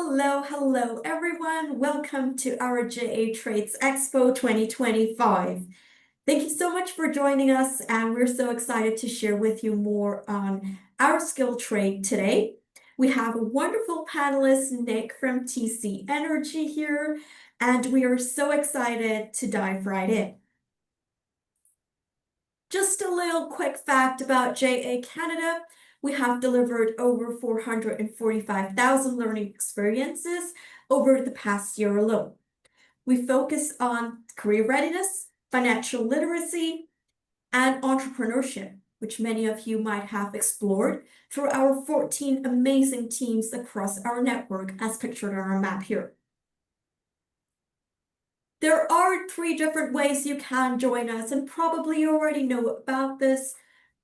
Hello, everyone. Welcome to our JA Trades Expo 2025. Thank you so much for joining us, and we're so excited to share with you more on our skill trade today. We have a wonderful panelist, Nick from TC Energy here, and we are so excited to dive right in. Just a little quick fact about JA Canada. We have delivered over 445,000 learning experiences over the past year alone. We focus on career readiness, financial literacy, and entrepreneurship, which many of you might have explored through our 14 amazing teams across our network as pictured on our map here. There are 3 different ways you can join us, and probably you already know about this.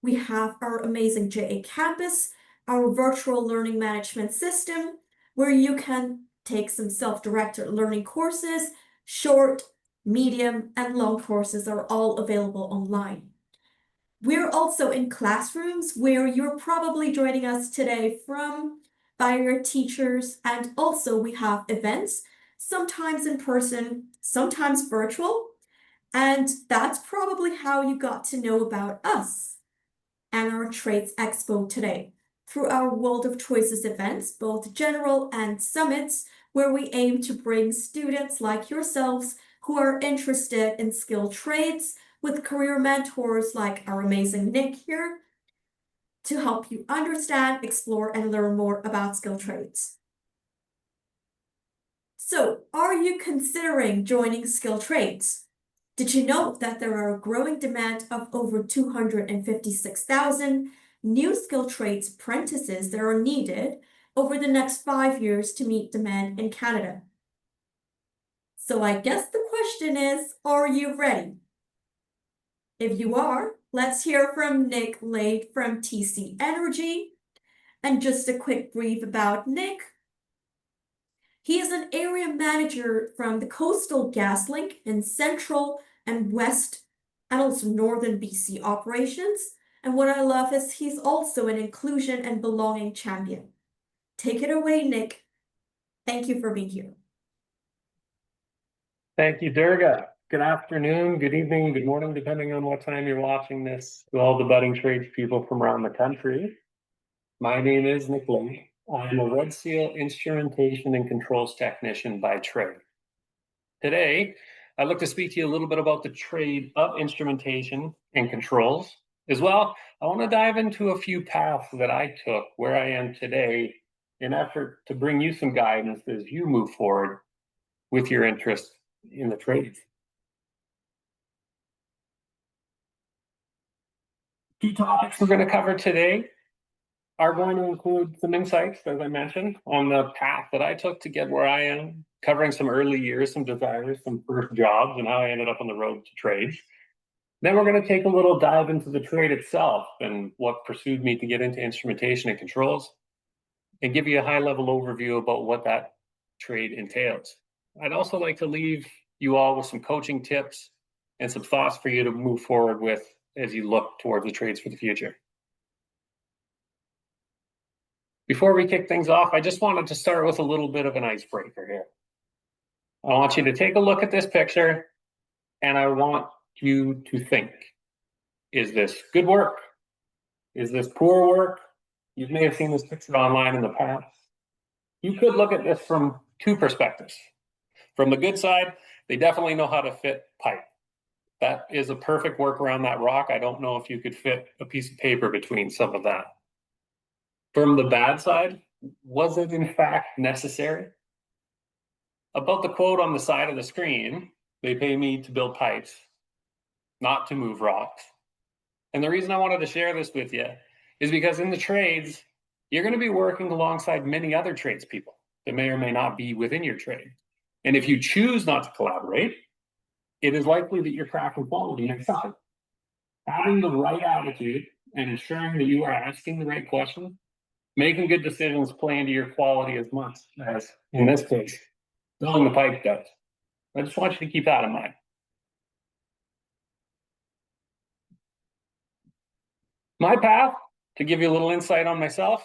We have our amazing JA Campus, our virtual learning management system, where you can take some self-directed learning courses. Short, medium, and long courses are all available online. We're also in classrooms where you're probably joining us today from by your teachers, and also we have events, sometimes in person, sometimes virtual, and that's probably how you got to know about us and our Trades Expo today through our World of Choices events, both general and summits, where we aim to bring students like yourselves who are interested in skilled trades with career mentors like our amazing Nick here to help you understand, explore, and learn more about skilled trades. So, are you considering joining skilled trades? Did you know that there are a growing demand of over 256,000 new skilled trades apprentices that are needed over the next 5 years to meet demand in Canada? So I guess the question is, are you ready? If you are, let's hear from Nick Lade from TC Energy. And just a quick brief about Nick. He is an area manager from the Coastal GasLink in Central and West and also Northern BC operations. And what I love is he's also an inclusion and belonging champion. Take it away, Nick. Thank you for being here. Thank you, Durga. Good afternoon, good evening, good morning, depending on what time you're watching this, to all the budding tradespeople from around the country. My name is Nick Lade. I'm a Red Seal Instrumentation and Controls Technician by trade. Today, I'd like to speak to you a little bit about the trade of instrumentation and controls. As well, I want to dive into a few paths that I took where I am today in effort to bring you some guidance as you move forward with your interest in the trades. Key topics we're going to cover today are going to include some insights, as I mentioned, on the path that I took to get where I am, covering some early years, some desires, some first jobs, and how I ended up on the road to trades. Then we're going to take a little dive into the trade itself and what pursued me to get into instrumentation and controls, and give you a high-level overview about what that trade entails. I'd also like to leave you all with some coaching tips and some thoughts for you to move forward with as you look towards the trades for the future. Before we kick things off, I just wanted to start with a little bit of an icebreaker here. I want you to take a look at this picture, and I want you to think, is this good work? Is this poor work? You may have seen this picture online in the past. You could look at this from 2 perspectives. From the good side, they definitely know how to fit pipe. That is a perfect work around that rock. I don't know if you could fit a piece of paper between some of that. From the bad side, was it in fact necessary? About the quote on the side of the screen, they pay me to build pipes, not to move rocks. And the reason I wanted to share this with you is because in the trades, you're going to be working alongside many other tradespeople that may or may not be within your trade. And if you choose not to collaborate, it is likely that you're cracking quality next time. Having the right attitude and ensuring that you are asking the right questions, making good decisions play into your quality as much as, in this case, building the pipe does. I just want you to keep that in mind. My path, to give you a little insight on myself,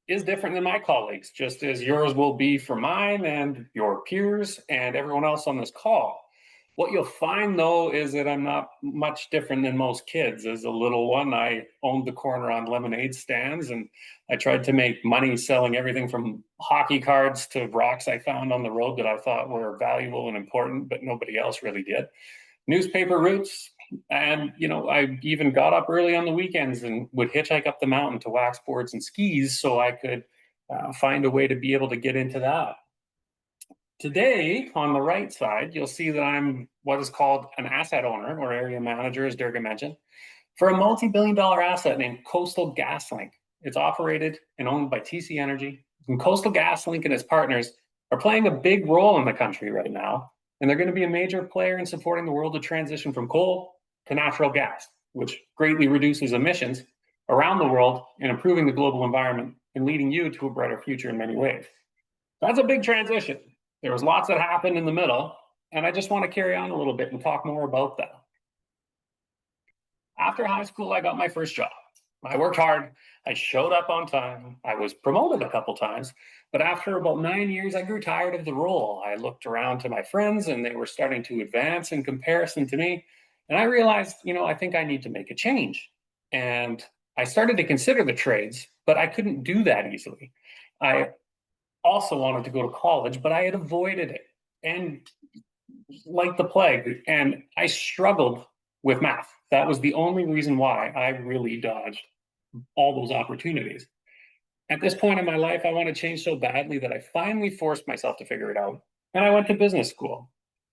is different than my colleagues, just as yours will be for mine and your peers and everyone else on this call. What you'll find though is that I'm not much different than most kids. As a little one, I owned the corner on lemonade stands, and I tried to make money selling everything from hockey cards to rocks I found on the road that I thought were valuable and important, but nobody else really did. Newspaper routes, and I even got up early on the weekends and would hitchhike up the mountain to wax boards and skis so I could find a way to be able to get into that. Today, on the right side, you'll see that I'm what is called an asset owner or area manager, as Durga mentioned, for a multi-billion-dollar asset named Coastal GasLink. It's operated and owned by TC Energy. And Coastal GasLink and its partners are playing a big role in the country right now. And they're going to be a major player in supporting the world to transition from coal to natural gas, which greatly reduces emissions around the world and improving the global environment and leading you to a brighter future in many ways. That's a big transition. There was lots that happened in the middle, and I just want to carry on a little bit and talk more about that. After high school, I got my first job. I worked hard. I showed up on time. I was promoted a couple times, but after about 9 years, I grew tired of the role. I looked around to my friends and they were starting to advance in comparison to me. And I realized, I think I need to make a change. And I started to consider the trades, but I couldn't do that easily. I also wanted to go to college, but I had avoided it and like the plague. And I struggled with math. That was the only reason why I really dodged all those opportunities. At this point in my life, I want to change so badly that I finally forced myself to figure it out. And I went to business school.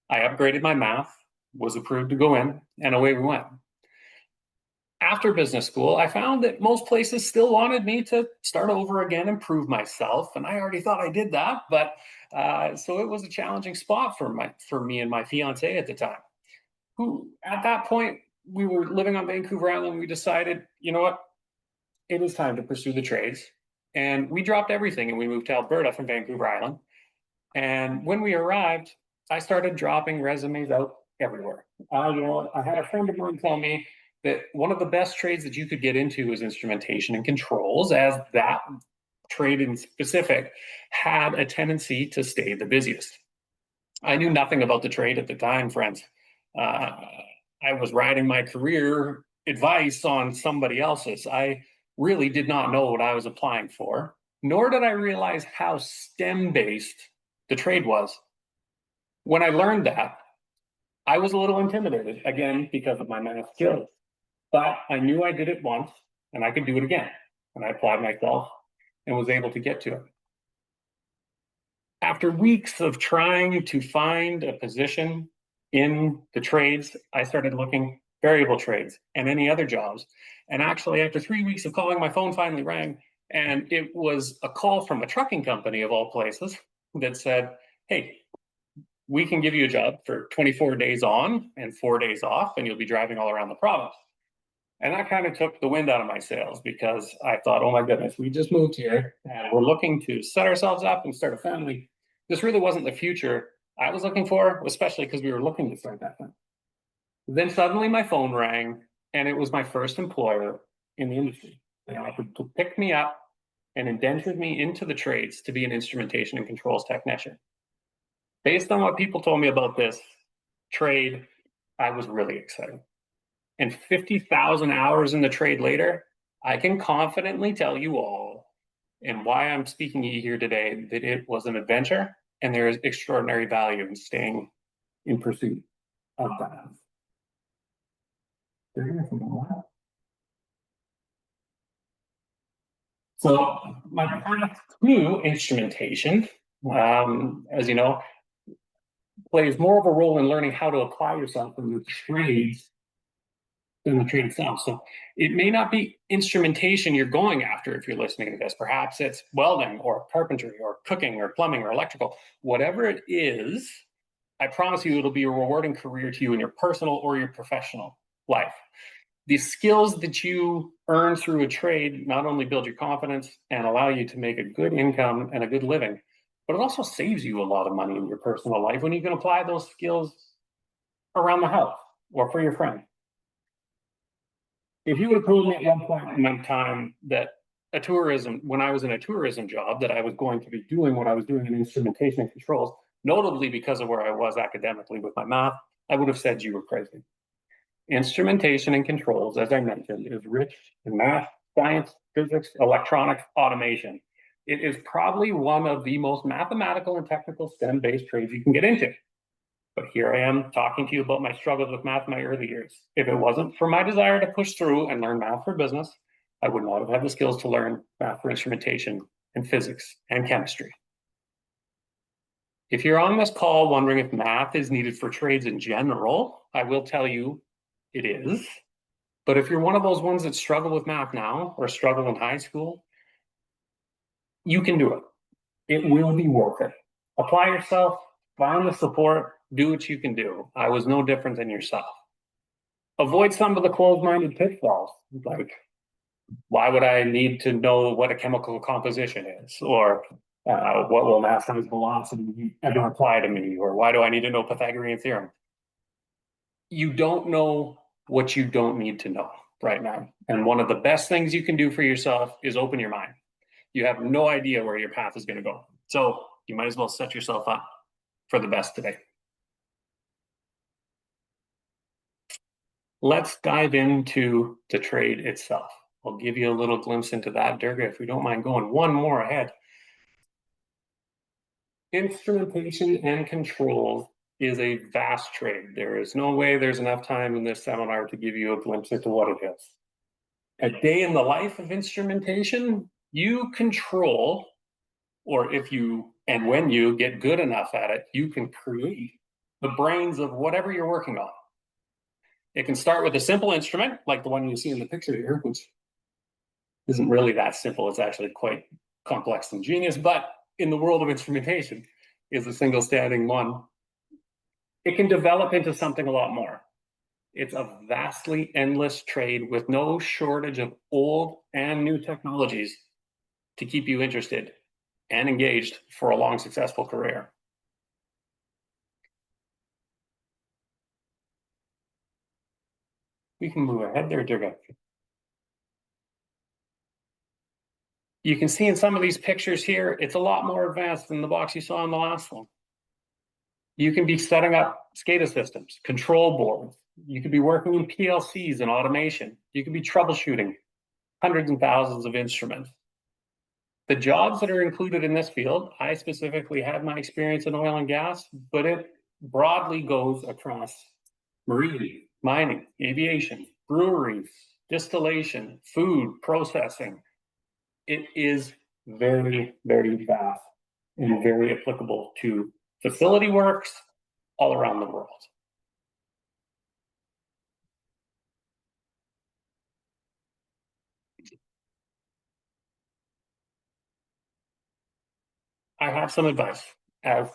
I upgraded my math, was approved to go in, and away we went. After business school, I found that most places still wanted me to start over again and prove myself. And I already thought I did that, but so it was a challenging spot for me and my fiance at the time, who at that point, we were living on Vancouver Island. We decided, you know what, it was time to pursue the trades. And we dropped everything and we moved to Alberta from Vancouver Island. And when we arrived, I started dropping resumes out everywhere. I had a friend of mine tell me that one of the best trades that you could get into was instrumentation and controls, as that trade in specific had a tendency to stay the busiest. I knew nothing about the trade at the time, friends. I was riding my career advice on somebody else's. I really did not know what I was applying for, nor did I realize how STEM based the trade was. When I learned that, I was a little intimidated, again, because of my math skills. But I knew I did it once and I could do it again. And I applied myself and was able to get to it. After weeks of trying to find a position in the trades, I started looking variable trades and any other jobs. And actually, after 3 weeks of calling, my phone finally rang. And it was a call from a trucking company of all places that said, hey, we can give you a job for 24 days on and 4 days off, and you'll be driving all around the province. And that kind of took the wind out of my sails because I thought, oh my goodness, we just moved here and we're looking to set ourselves up and start a family. This really wasn't the future I was looking for, especially because we were looking to start that thing. Then suddenly my phone rang and it was my first employer in the industry. They offered to pick me up and indentured me into the trades to be an instrumentation and controls technician. Based on what people told me about this trade, I was really excited. And 50,000 hours in the trade later, I can confidently tell you all, and why I'm speaking to you here today, that it was an adventure and there is extraordinary value in staying in pursuit of that. So my path to instrumentation, as you know, plays more of a role in learning how to apply yourself in the trades than the trade itself. So it may not be instrumentation you're going after if you're listening to this. Perhaps it's welding or carpentry or cooking or plumbing or electrical. Whatever it is, I promise you it'll be a rewarding career to you in your personal or your professional life. The skills that you earn through a trade not only build your confidence and allow you to make a good income and a good living, but it also saves you a lot of money in your personal life when you can apply those skills around the house or for your friends. If you would have told me at one point in my time that when I was in a tourism job that I was going to be doing what I was doing in instrumentation and controls, notably because of where I was academically with my math, I would have said you were crazy. Instrumentation and controls, as I mentioned, is rich in math, science, physics, electronics, automation. It is probably one of the most mathematical and technical STEM-based trades you can get into. But here I am talking to you about my struggles with math in my early years. If it wasn't for my desire to push through and learn math for business, I would not have had the skills to learn math for instrumentation and physics and chemistry. If you're on this call wondering if math is needed for trades in general, I will tell you it is. But if you're one of those ones that struggle with math now or struggle in high school, you can do it. It will be worth it. Apply yourself, find the support, do what you can do. I was no different than yourself. Avoid some of the closed-minded pitfalls, like why would I need to know what a chemical composition is, or what will mass times velocity ever apply to me, or why do I need to know Pythagorean theorem? You don't know what you don't need to know right now. And one of the best things you can do for yourself is open your mind. You have no idea where your path is going to go. So you might as well set yourself up for the best today. Let's dive into the trade itself. I'll give you a little glimpse into that, Durga, if we don't mind going one more ahead. Instrumentation and controls is a vast trade. There is no way there's enough time in this seminar to give you a glimpse into what it is. A day in the life of instrumentation, you control, or if you, and when you get good enough at it, you can create the brains of whatever you're working on. It can start with a simple instrument, like the one you see in the picture here, which isn't really that simple. It's actually quite complex and ingenious, but in the world of instrumentation is a single standing one. It can develop into something a lot more. It's a vastly endless trade with no shortage of old and new technologies to keep you interested and engaged for a long, successful career. We can move ahead there, Durga. You can see in some of these pictures here, it's a lot more advanced than the box you saw in the last one. You can be setting up SCADA systems, control boards. You could be working in PLCs and automation. You could be troubleshooting hundreds and thousands of instruments. The jobs that are included in this field, I specifically had my experience in oil and gas, but it broadly goes across marine, mining, aviation, breweries, distillation, food, processing. It is very, very vast and very applicable to facility works all around the world. I have some advice as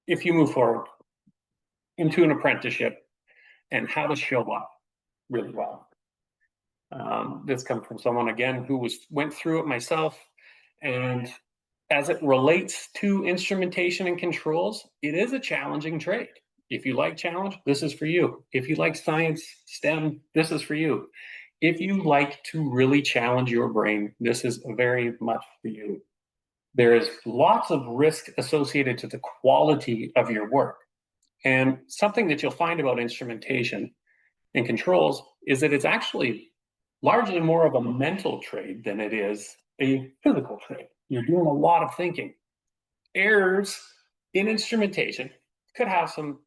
if you move forward into an apprenticeship and how to show up really well. This comes from someone again who went through it myself, and as it relates to instrumentation and controls, it is a challenging trade. If you like challenge, this is for you. If you like science, STEM, this is for you. If you like to really challenge your brain, this is very much for you. There is lots of risk associated to the quality of your work. And something that you'll find about instrumentation and controls is that it's actually largely more of a mental trade than it is a physical trade. You're doing a lot of thinking. Errors in instrumentation could have some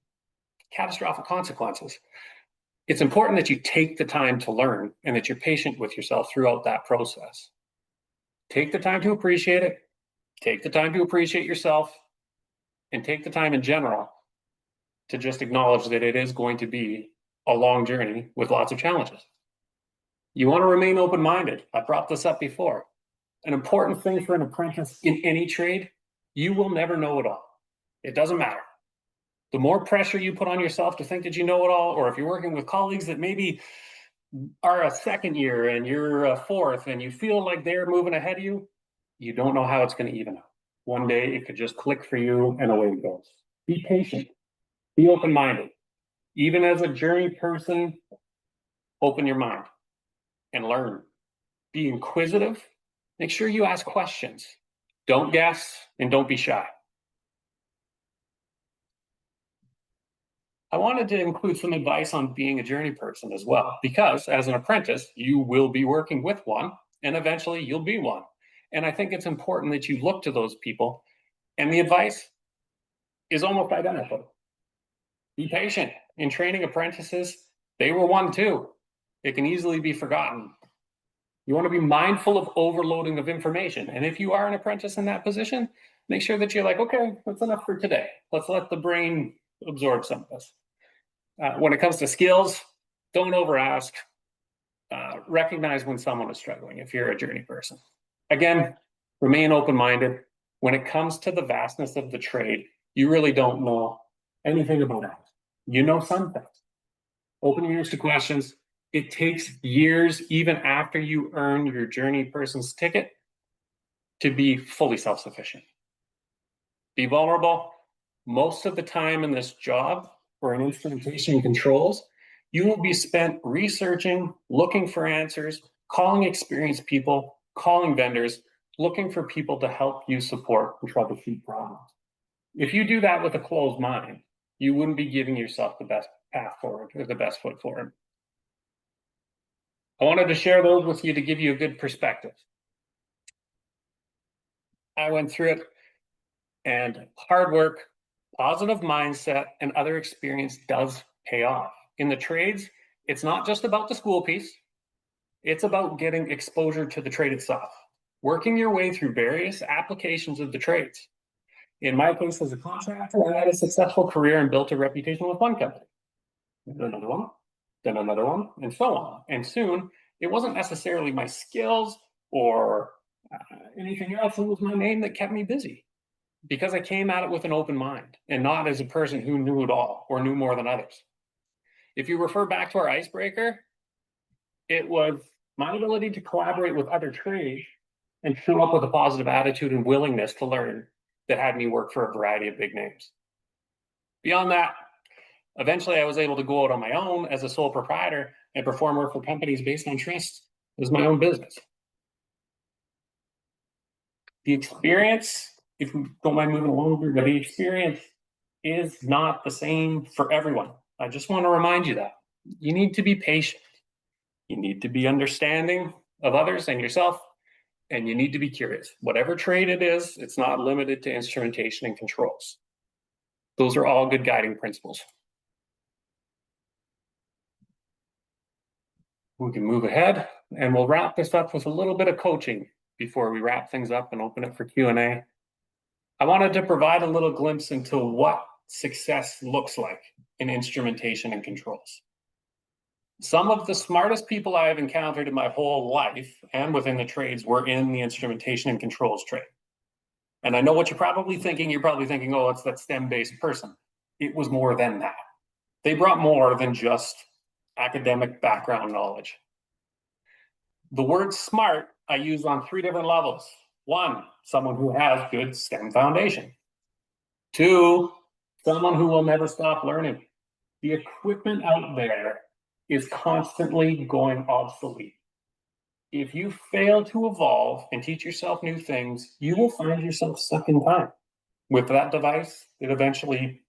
catastrophic consequences. It's important that you take the time to learn and that you're patient with yourself throughout that process. Take the time to appreciate it, take the time to appreciate yourself, and take the time in general to just acknowledge that it is going to be a long journey with lots of challenges. You want to remain open-minded. I brought this up before. An important thing for an apprentice in any trade, you will never know it all. It doesn't matter. The more pressure you put on yourself to think that you know it all, or if you're working with colleagues that maybe are a second year and you're a fourth and you feel like they're moving ahead of you, you don't know how it's going to even out. One day it could just click for you and away it goes. Be patient. Be open-minded. Even as a journey person, open your mind and learn. Be inquisitive Make sure you ask questions. Don't guess and don't be shy. I wanted to include some advice on being a journey person as well, because as an apprentice, you will be working with one and eventually you'll be one. And I think it's important that you look to those people, and the advice is almost identical. Be patient. In training apprentices, they were one too. It can easily be forgotten. You want to be mindful of overloading of information. And if you are an apprentice in that position, make sure that you're like, okay, that's enough for today. Let's let the brain absorb some of this. When it comes to skills, don't over ask. Recognize when someone is struggling if you're a journey person. Again, remain open-minded. When it comes to the vastness of the trade, you really don't know anything about it. You know some things. Open your ears to questions. It takes years, even after you earn your journey person's ticket, to be fully self-sufficient. Be vulnerable. Most of the time in this job, or in instrumentation and controls, you will be spent researching, looking for answers, calling experienced people, calling vendors, looking for people to help you support and troubleshoot problems. If you do that with a closed mind, you wouldn't be giving yourself the best path forward or the best foot forward. I wanted to share those with you to give you a good perspective. I went through it, and hard work, positive mindset, and other experience does pay off. In the trades, it's not just about the school piece, it's about getting exposure to the trade itself, working your way through various applications of the trades. In my case, as a contractor, I had a successful career and built a reputation with one company, then another one, then another one, and so on. And soon, it wasn't necessarily my skills or anything else, it was my name that kept me busy, because I came at it with an open mind and not as a person who knew it all or knew more than others. If you refer back to our icebreaker, it was my ability to collaborate with other trades and show up with a positive attitude and willingness to learn that had me work for a variety of big names. Beyond that, eventually I was able to go out on my own as a sole proprietor and perform work for companies based on trust as my own business. The experience, if you don't mind moving along here, the experience is not the same for everyone. I just want to remind you that. You need to be patient. You need to be understanding of others and yourself, and you need to be curious. Whatever trade it is, it's not limited to instrumentation and controls. Those are all good guiding principles. We can move ahead, and we'll wrap this up with a little bit of coaching before we wrap things up and open it for Q&A. I wanted to provide a little glimpse into what success looks like in instrumentation and controls. Some of the smartest people I have encountered in my whole life and within the trades were in the instrumentation and controls trade. And I know what you're probably thinking. You're probably thinking, oh, it's that STEM-based person. It was more than that. They brought more than just academic background knowledge. The word smart I use on 3 different levels. 1, someone who has good STEM foundation. 2, someone who will never stop learning. The equipment out there is constantly going obsolete. If you fail to evolve and teach yourself new things, you will find yourself stuck in time. With that device, it eventually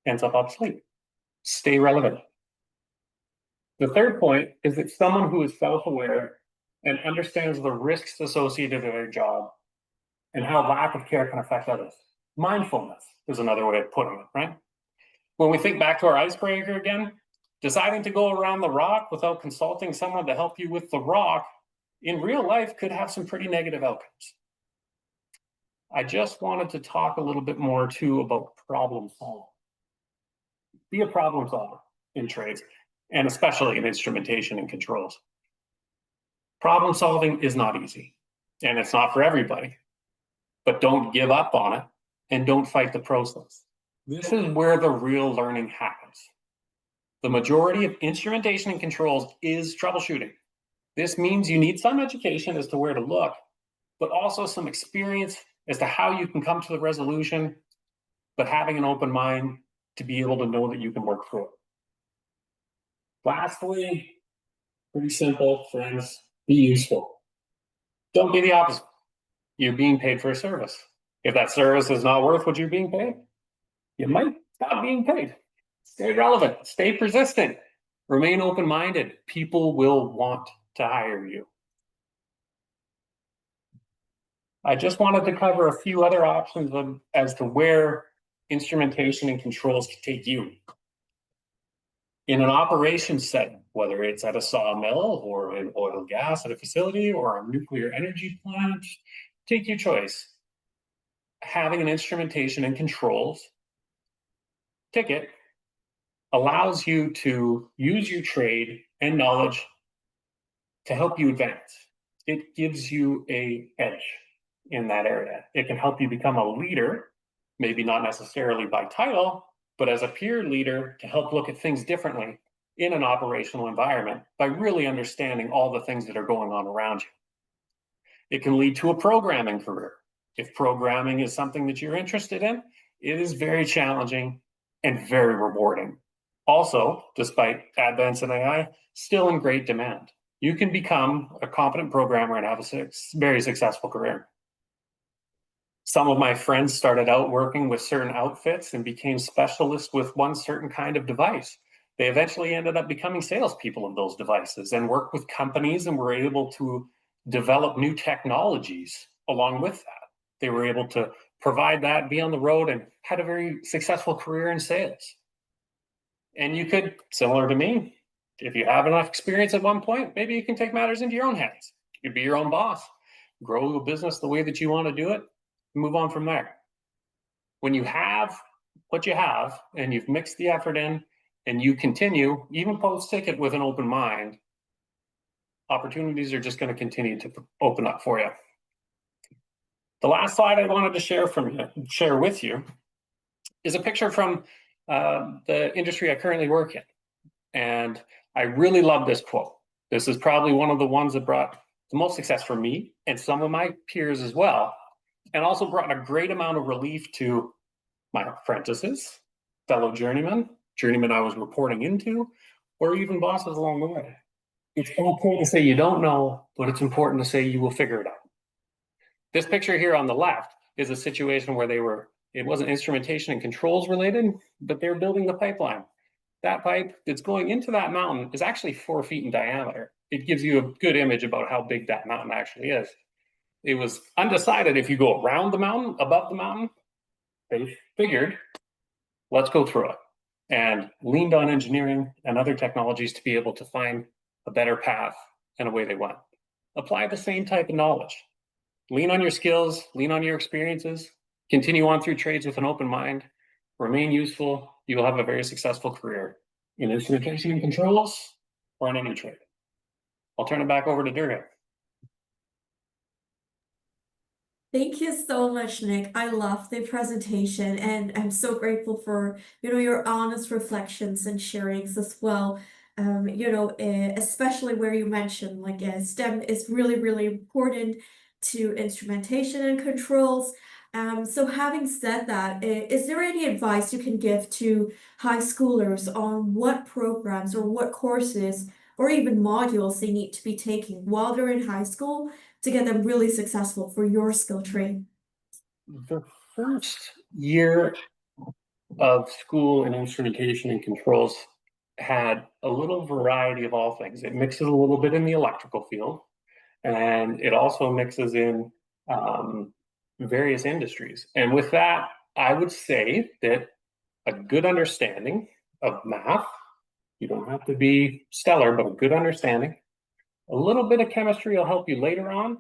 ends up obsolete. Stay relevant. The third point is that someone who is self-aware and understands the risks associated with their job and how lack of care can affect others. Mindfulness is another way of putting it, right? When we think back to our icebreaker again, deciding to go around the rock without consulting someone to help you with the rock in real life could have some pretty negative outcomes. I just wanted to talk a little bit more too about problem solving. Be a problem solver in trades, and especially in instrumentation and controls. Problem solving is not easy, and it's not for everybody, but don't give up on it and don't fight the process. This is where the real learning happens. The majority of instrumentation and controls is troubleshooting. This means you need some education as to where to look, but also some experience as to how you can come to the resolution, but having an open mind to be able to know that you can work through it. Lastly, pretty simple, friends, be useful. Don't be the opposite. You're being paid for a service. If that service is not worth what you're being paid, you might stop being paid. Stay relevant, stay persistent, remain open-minded. People will want to hire you. I just wanted to cover a few other options as to where instrumentation and controls can take you. In an operations setting, whether it's at a sawmill or in oil and gas at a facility or a nuclear energy plant, take your choice. Having an instrumentation and controls ticket allows you to use your trade and knowledge to help you advance. It gives you an edge in that area. It can help you become a leader, maybe not necessarily by title, but as a peer leader to help look at things differently in an operational environment by really understanding all the things that are going on around you. It can lead to a programming career. If programming is something that you're interested in, it is very challenging and very rewarding. Also, despite advances in AI, still in great demand. You can become a competent programmer and have a very successful career. Some of my friends started out working with certain outfits and became specialists with one certain kind of device. They eventually ended up becoming salespeople of those devices and worked with companies and were able to develop new technologies along with that. They were able to provide that, be on the road, and had a very successful career in sales. And you could, similar to me, if you have enough experience at one point, maybe you can take matters into your own hands. You could be your own boss, grow a business the way that you want to do it, move on from there. When you have what you have and you've mixed the effort in and you continue, even post-ticket with an open mind, opportunities are just going to continue to open up for you. The last slide I wanted to share with you is a picture from the industry I currently work in. And I really love this quote. This is probably one of the ones that brought the most success for me and some of my peers as well, and also brought a great amount of relief to my apprentices, fellow journeymen I was reporting into, or even bosses along the way. It's okay to say you don't know, but it's important to say you will figure it out. This picture here on the left is a situation where it wasn't instrumentation and controls related, but they were building the pipeline. That pipe that's going into that mountain is actually 4 feet in diameter. It gives you a good image about how big that mountain actually is. It was undecided if you go around the mountain, above the mountain. They figured, let's go through it, and leaned on engineering and other technologies to be able to find a better path, and away they went. Apply the same type of knowledge. Lean on your skills, lean on your experiences, continue on through trades with an open mind, remain useful. You will have a very successful career in instrumentation and controls or in any trade. I'll turn it back over to Durga. Thank you so much, Nick. I love the presentation, and I'm so grateful for, your honest reflections and sharings as well. Especially where you mentioned like STEM is really, really important to instrumentation and controls. So having said that, is there any advice you can give to high schoolers on what programs or what courses or even modules they need to be taking while they're in high school to get them really successful for your skill trade? The first year of school in instrumentation and controls had a little variety of all things. It mixes a little bit in the electrical field, and it also mixes in various industries. And with that, I would say that a good understanding of math, you don't have to be stellar, but a good understanding. A little bit of chemistry will help you later on,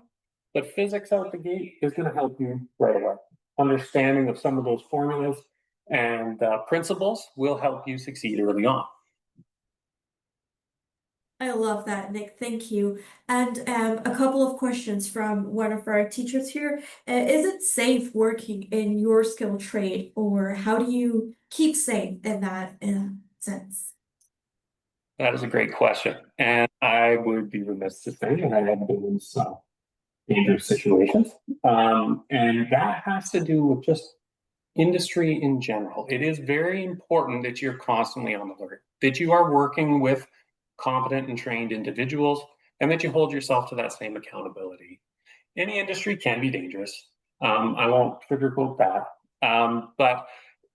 but physics out the gate is going to help you right away. Understanding of some of those formulas and principles will help you succeed early on. I love that, Nick. Thank you. And a couple of questions from one of our teachers here. Is it safe working in your skill trade, or how do you keep safe in that sense? That is a great question. And I would be remiss to say that I have been in some dangerous situations. And that has to do with just industry in general. It is very important that you're constantly on the alert, that you are working with competent and trained individuals, and that you hold yourself to that same accountability. any industry can be dangerous. I won't sugarcoat that. But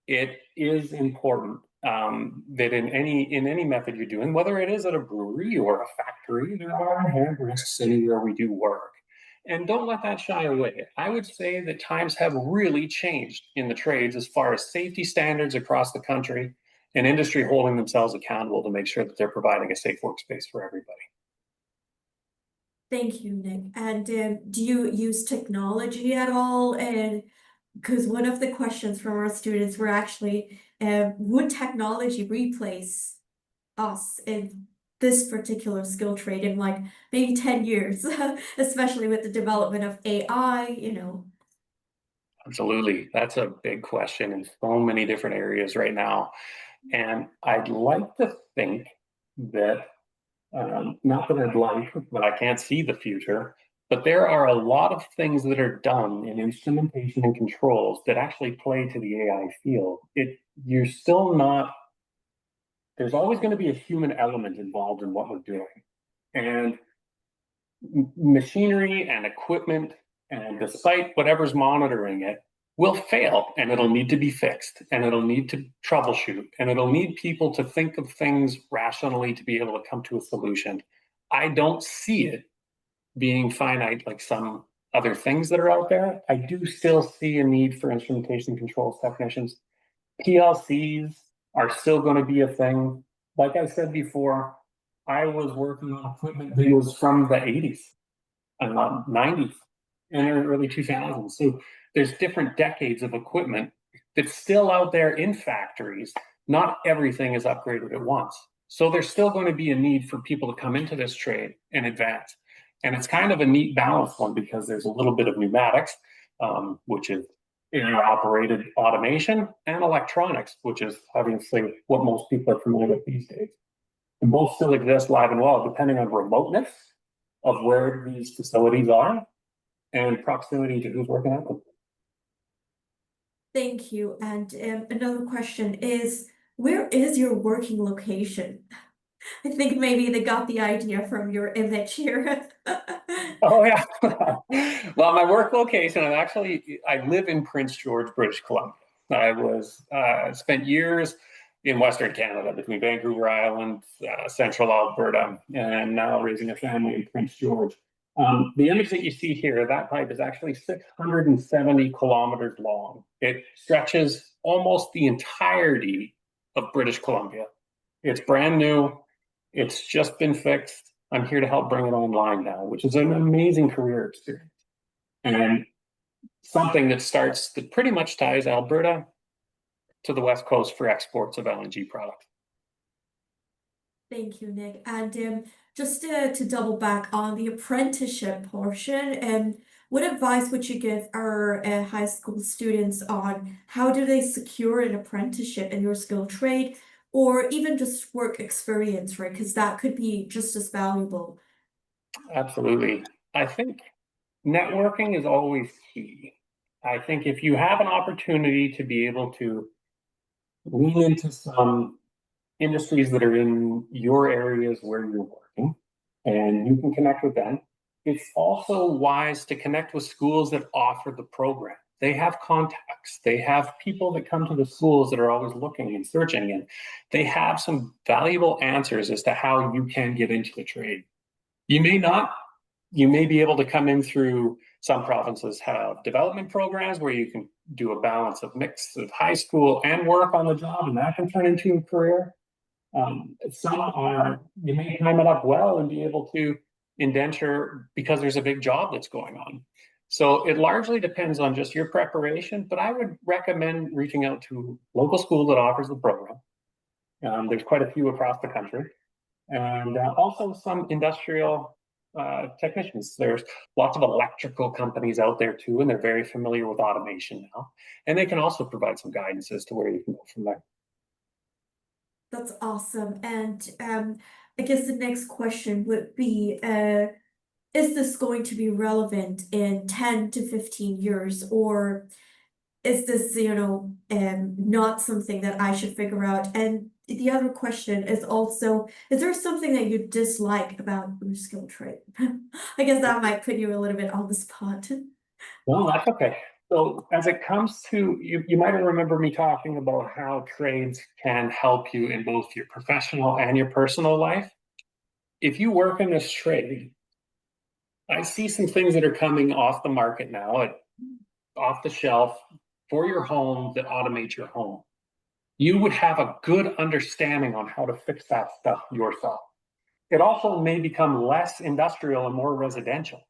it is important that in any method you're doing, whether it is at a brewery or a factory, there are inherent risks anywhere we do work. And don't let that shy away. I would say that times have really changed in the trades as far as safety standards across the country and industry holding themselves accountable to make sure that they're providing a safe workspace for everybody. Thank you, Nick. And do you use technology at all? And because one of the questions from our students were actually, would technology replace us in this particular skill trade in like maybe 10 years, especially with the development of AI, you know? Absolutely. That's a big question in so many different areas right now. And I'd like to think that, not that I'd like, but I can't see the future, but there are a lot of things that are done in instrumentation and controls that actually play to the AI field. You're still not, there's always going to be a human element involved in what we're doing. And machinery and equipment, and despite whatever's monitoring it, will fail and it'll need to be fixed and it'll need to troubleshoot and it'll need people to think of things rationally to be able to come to a solution. I don't see it being finite like some other things that are out there. I do still see a need for instrumentation controls technicians. PLCs are still going to be a thing. Like I said before, I was working on equipment that was from the 80s. 90s and early 2000s. So there's different decades of equipment that's still out there in factories. Not everything is upgraded at once. So there's still going to be a need for people to come into this trade and advance. And it's kind of a neat balance one because there's a little bit of pneumatics, which is air operated automation, and electronics, which is obviously what most people are familiar with these days. And both still exist live and well, depending on remoteness of where these facilities are and proximity to who's working at them. Thank you. And another question is, where is your working location? I think maybe they got the idea from your image here. Oh yeah. Well, my work location, I live in Prince George, British Columbia. I was spent years in Western Canada between Vancouver Island, central Alberta, and now raising a family in Prince George. The image that you see here, that pipe is actually 670 kilometers long. It stretches almost the entirety of British Columbia. It's brand new. It's just been fixed. I'm here to help bring it online now, which is an amazing career experience. And something that pretty much ties Alberta to the West Coast for exports of LNG products. Thank you, Nick. And just to double back on the apprenticeship portion, what advice would you give our high school students on how do they secure an apprenticeship in your skill trade or even just work experience, right? Because that could be just as valuable. Absolutely. I think networking is always key. I think if you have an opportunity to be able to lean into some industries that are in your areas where you're working and you can connect with them, it's also wise to connect with schools that offer the program. They have contacts, they have people that come to the schools that are always looking and searching, and they have some valuable answers as to how you can get into the trade. You may not, you may be able to come in through some provinces have development programs where you can do a balance of mix of high school and work on the job, and that can turn into a career. Some are, you may time it up well and be able to indenture because there's a big job that's going on. So it largely depends on just your preparation, but I would recommend reaching out to a local school that offers the program. There's quite a few across the country, and also some industrial technicians. There's lots of electrical companies out there too, and they're very familiar with automation now, and they can also provide some guidance as to where you can go from there. That's awesome. And I guess the next question would be, is this going to be relevant in 10 to 15 years, or is this, not something that I should figure out? And the other question is also, is there something that you dislike about your skill trade? I guess that might put you a little bit on the spot. Well, that's okay. So as it comes to, you might remember me talking about how trades can help you in both your professional and your personal life. If you work in this trade, I see some things that are coming off the market now, off the shelf for your home that automate your home. You would have a good understanding on how to fix that stuff yourself. It also may become less industrial and more residential.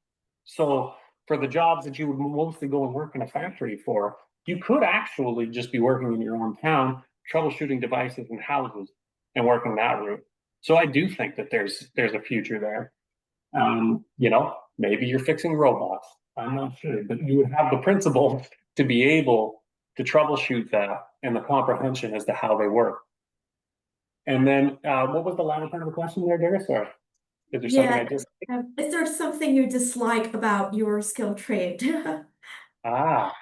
So for the jobs that you would mostly go and work in a factory for, you could actually just be working in your own town, troubleshooting devices and houses and working that route. So I do think that there's a future there. Maybe you're fixing robots. I'm not sure, but you would have the principle to be able to troubleshoot that and the comprehension as to how they work. And then, what was the latter part of the question there, Darius? Sorry, is there something I Yeah. just? Is there something you dislike about your skill trade? Ah,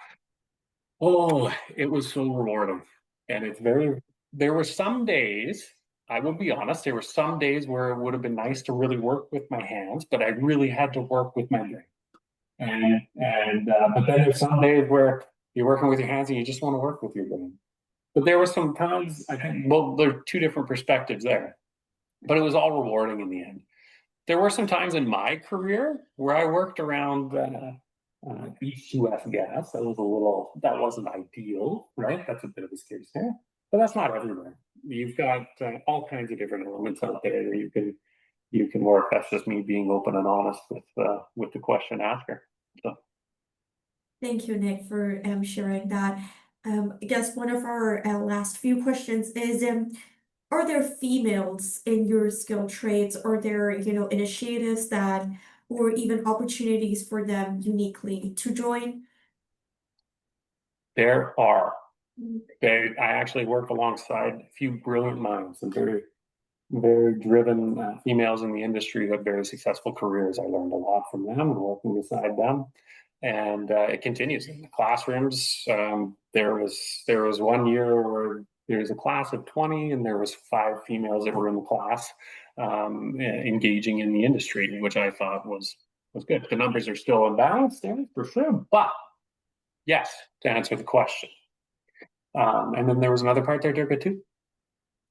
oh, it was so rewarding, and it's very. There were some days. I will be honest. There were some days where it would have been nice to really work with my hands, but I really had to work with my brain. But then there's some days where you're working with your hands and you just want to work with your brain. But there were some times I think, well, there are two different perspectives there, but it was all rewarding in the end. There were some times in my career where I worked around East US gas. That wasn't ideal, right? That's a bit of a scare there, but that's not everywhere. You've got all kinds of different elements out there that you can work. That's just me being open and honest with the question asker. So. Thank you, Nick, for sharing that. I guess one of our last few questions is, are there females in your skill trades? Are there, initiatives that, or even opportunities for them uniquely to join? There are. Mm. I actually work alongside a few brilliant minds and very driven females in the industry who have very successful careers. I learned a lot from them and working beside them, and it continues in the classrooms. There was one year where there was a class of 20, and there was 5 females that were in the class engaging in the industry, which I thought was good. The numbers are still imbalanced there for sure, but yes, to answer the question. And then there was another part there, Dirk, too,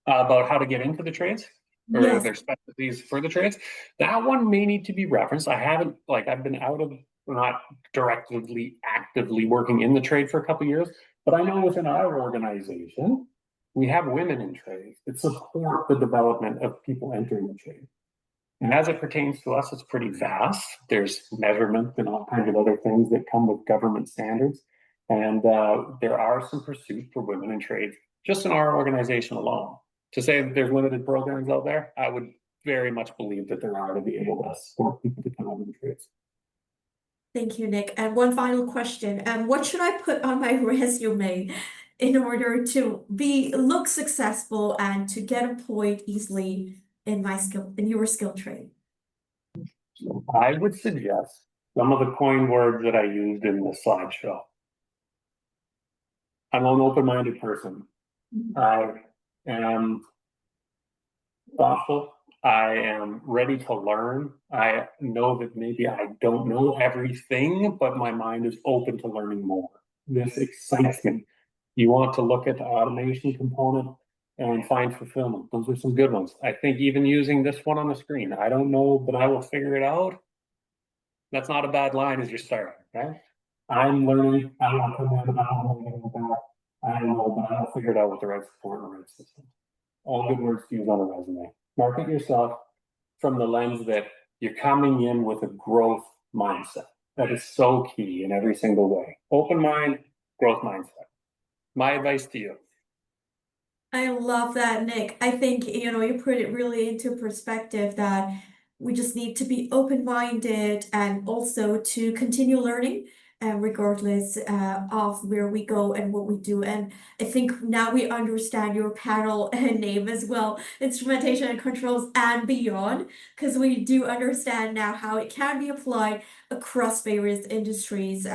about how to get into the trades or Yes. their specialties for the trades. That one may need to be referenced. I've been out of not directly actively working in the trade for a couple of years, but I know within our organization, we have women in trades that support the development of people entering the trade. And as it pertains to us, it's pretty vast. There's measurement and all kinds of other things that come with government standards. And there are some pursuits for women in trades just in our organization alone. To say that there's limited programs out there, I would very much believe that there are to be able to support people to come out of the trades. Thank you, Nick. And one final question. What should I put on my resume in order to look successful and to get employed easily in your skill trade? I would suggest some of the coin words that I used in the slideshow. I'm an open-minded person. I am thoughtful. I am ready to learn. I know that maybe I don't know everything, but my mind is open to learning more. This excites me. You want to look at the automation component and find fulfillment. Those are some good ones. I think even using this one on the screen, I don't know, but I will figure it out. That's not a bad line as you're starting, right? I'm learning. I want to learn about that. I don't know, but I'll figure it out with the right support and the right system. All good words to use on a resume. Market yourself from the lens that you're coming in with a growth mindset. That is so key in every single way. Open mind, growth mindset. My advice to you. I love that, Nick. I think, you put it really into perspective that we just need to be open-minded and also to continue learning, regardless of where we go and what we do. And I think now we understand your panel name as well, instrumentation and controls and beyond, because we do understand now how it can be applied across various industries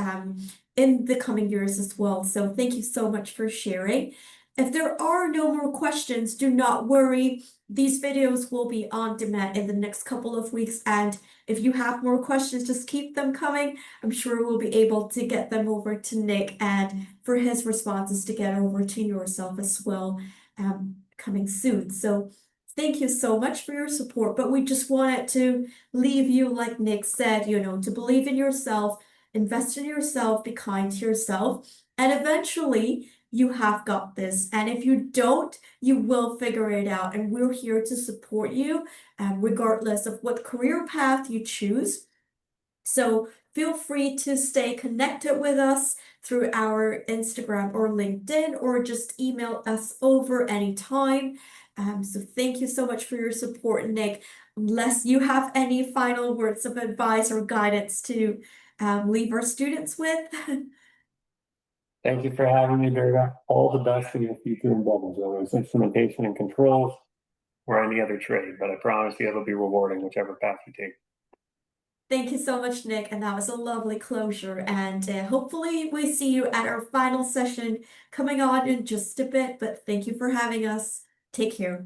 in the coming years as well. So thank you so much for sharing. If there are no more questions, do not worry. These videos will be on demand in the next couple of weeks, and if you have more questions, just keep them coming. I'm sure we'll be able to get them over to Nick and for his responses to get over to yourself as well, coming soon. So thank you so much for your support, but we just wanted to leave you, like Nick said, to believe in yourself, invest in yourself, be kind to yourself, and eventually you have got this. And if you don't, you will figure it out. And we're here to support you, regardless of what career path you choose. So feel free to stay connected with us through our Instagram or LinkedIn, or just email us over anytime. So thank you so much for your support, Nick. Unless you have any final words of advice or guidance to leave our students with. Thank you for having me, Durga. All the best in your future endeavors, whether it's instrumentation and controls or any other trade, but I promise you it'll be rewarding whichever path you take. Thank you so much, Nick, and that was a lovely closure. And hopefully we see you at our final session coming on in just a bit, but thank you for having us. Take care.